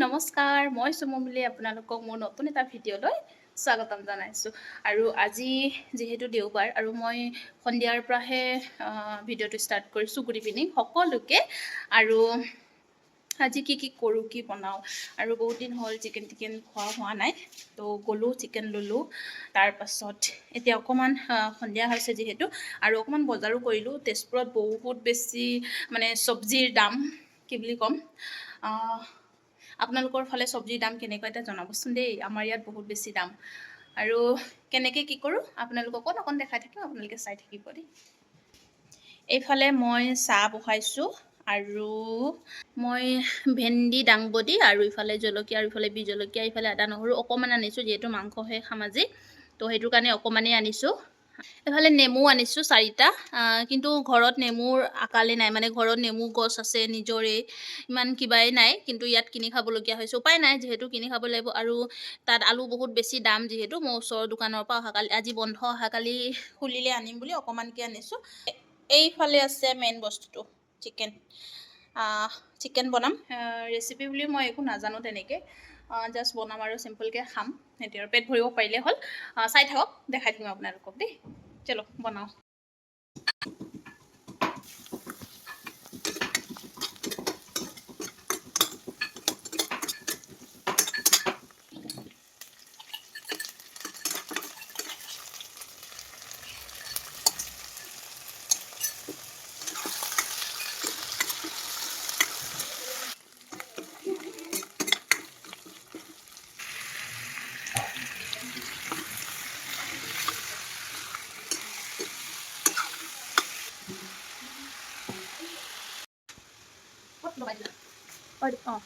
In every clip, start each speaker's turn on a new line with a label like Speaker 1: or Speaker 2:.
Speaker 1: নমস্কাৰ, মই সুমমিলি আপোনালোকক মোৰ নতুন এটা ভিডিঅ'লৈ স্বাগতম জনাইছোঁ। আৰু আজি যিহেতু দেওবাৰ আৰু মই সন্ধিয়াৰ পৰাহে ভিডিঅ'টো ষ্টাৰ্ট কৰিছোঁ। গুড ইভিনিং সকলোকে। আৰু আজি কি কৰোঁ, কি বনাওঁ, আৰু বহুত দিন হ'ল চিকেন খোৱা হোৱা নাই, তো গ'লোঁ চিকেন ল'লোঁ। তাৰপাছত এতিয়া অকণমান সন্ধিয়া হৈছে যিহেতু, আৰু অকণমান বজাৰো কৰিলোঁ। তেজপুৰত বহুত বেছি মানে চব্জিৰ দাম, কি বুলি ক'ম, আপোনালোকৰ ফালে চব্জিৰ দাম কেনেকুৱা এটা জনাবচোন দেই। আমাৰ ইয়াত বহুত বেছি দাম। আৰু কেনেকৈ কি কৰোঁ আপোনালোকক অকণ দেখাই থাকিম, আপোনালোকে চাই থাকিব দেই। এইফালে মই চাহ বহাইছোঁ, আৰু মই ভেন্দি দাংবডি আৰু ইফালে জলকীয়া আৰু ইফালে বিহ জলকীয়া, ইফালে আদা নহৰু অকণমান আনিছোঁ, যিহেতু মাংসহে খাম আজি, তো সেইটো কাৰণে অকণমানেই আনিছোঁ। এফালে নেমু আনিছোঁ 4টা, কিন্তু ঘৰত নেমুৰ আকালে নাই, মানে ঘৰত নেমু গছ আছে নিজৰে, ইমান কিবাই নাই, কিন্তু ইয়াত কিনি খাবলগীয়া হৈছে। উপায় নাই, যিহেতু কিনি খাব লাগিব। আৰু তাত আলু বহুত বেছি দাম, যিহেতু মই ওচৰৰ দোকানৰ পৰা অহাকালি, আজি বন্ধ, অহাকালি খুলিলে আনিম বুলি অকণমানকৈ আনিছোঁ। এইফালে আছে মেইন বস্তুটো, চিকেন বনাম। ৰেচিপি বুলি মই একো নাজানো তেনেকৈ, জাষ্ট বনাম আৰু চিম্পলকৈ খাম। এতিয়া আৰু পেট ভৰিব পাৰিলে হ'ল। চাই থাকক, দেখাই দিম আপোনালোকক দেই। চলো বনাওঁ। অঁ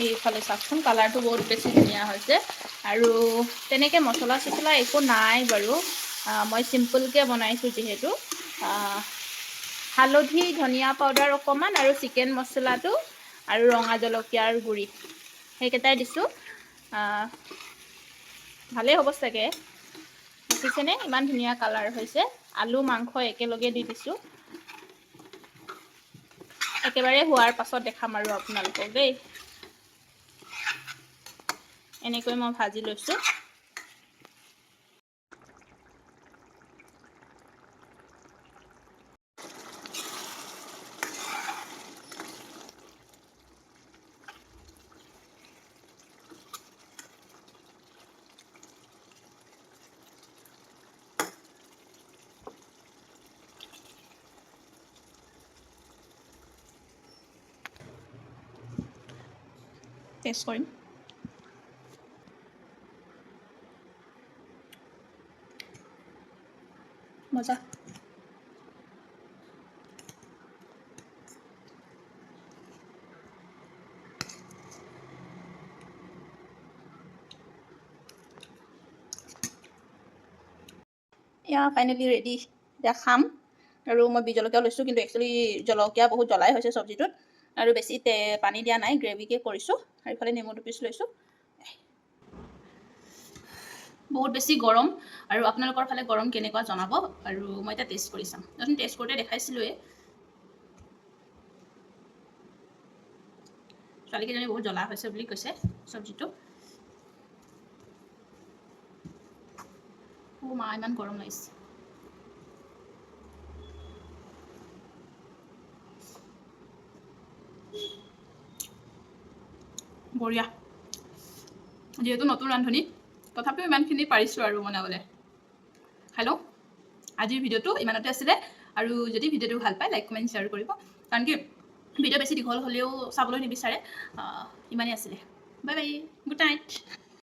Speaker 1: এইফালে চাওকচোন, কালাৰটো বহুত বেছি ধুনীয়া হৈছে। আৰু তেনেকৈ মছলা চছলা একো নাই বাৰু, মই চিম্পলকৈ বনাইছোঁ যিহেতু। হালধি, ধনিয়া পাউডাৰ অকণমান, আৰু চিকেন মছলাটো, আৰু ৰঙা জলকীয়াৰ গুড়ি, সেইকেইটাই দিছোঁ। ভালেই হ'ব চাগে। দেখিছেনে ইমান ধুনীয়া কালাৰ হৈছে। আলু মাংস একেলগে দি দিছোঁ। একেবাৰে হোৱাৰ পাছত দেখাম আৰু আপোনালোকক দেই। এনেকৈ মই ভাজি লৈছোঁ। টেষ্ট কৰিম। মজা। এয়া ফাইনেলি ৰেডি। এতিয়া খাম। আৰু মই বিহ জলকীয়া লৈছোঁ, কিন্তু একচুৱেলি জলকীয়া বহুত জ্বলাই হৈছে চব্জিটোত, আৰু বেছি পানী দিয়া নাই, গ্ৰেভিকৈ কৰিছোঁ। আৰু ইফালে নেমু দুপিচ লৈছোঁ। বহুত বেছি গৰম, আৰু আপোনালোকৰ ফালে গৰম কেনেকুৱা জনাব। আৰু মই এতিয়া টেষ্ট কৰি চাম। যথেষ্ট টেষ্ট কৰোঁতে দেখাইছিলোঁৱেই। ছোৱালীকেইজনী বহুত জ্বলা হৈছে বুলি কৈছে চব্জিটো। মা ইমান গৰম লাগিছে। বঢ়িয়া। যিহেতু নতুন ৰান্ধনি, তথাপিও ইমানখিনি পাৰিছোঁ আৰু বনাবলৈ। হেল্ল', আজিৰ ভিডিঅ'টো ইমানতে আছিলে। আৰু যদি ভিডিঅ'টো ভাল পায়, লাইক কমেণ্ট শ্বেয়াৰ কৰিব। কাৰণ কি ভিডিঅ' বেছি দীঘল হ'লেও চাবলৈ নিবিচাৰে। ইমানেই আছিলে। Bye bye, good night.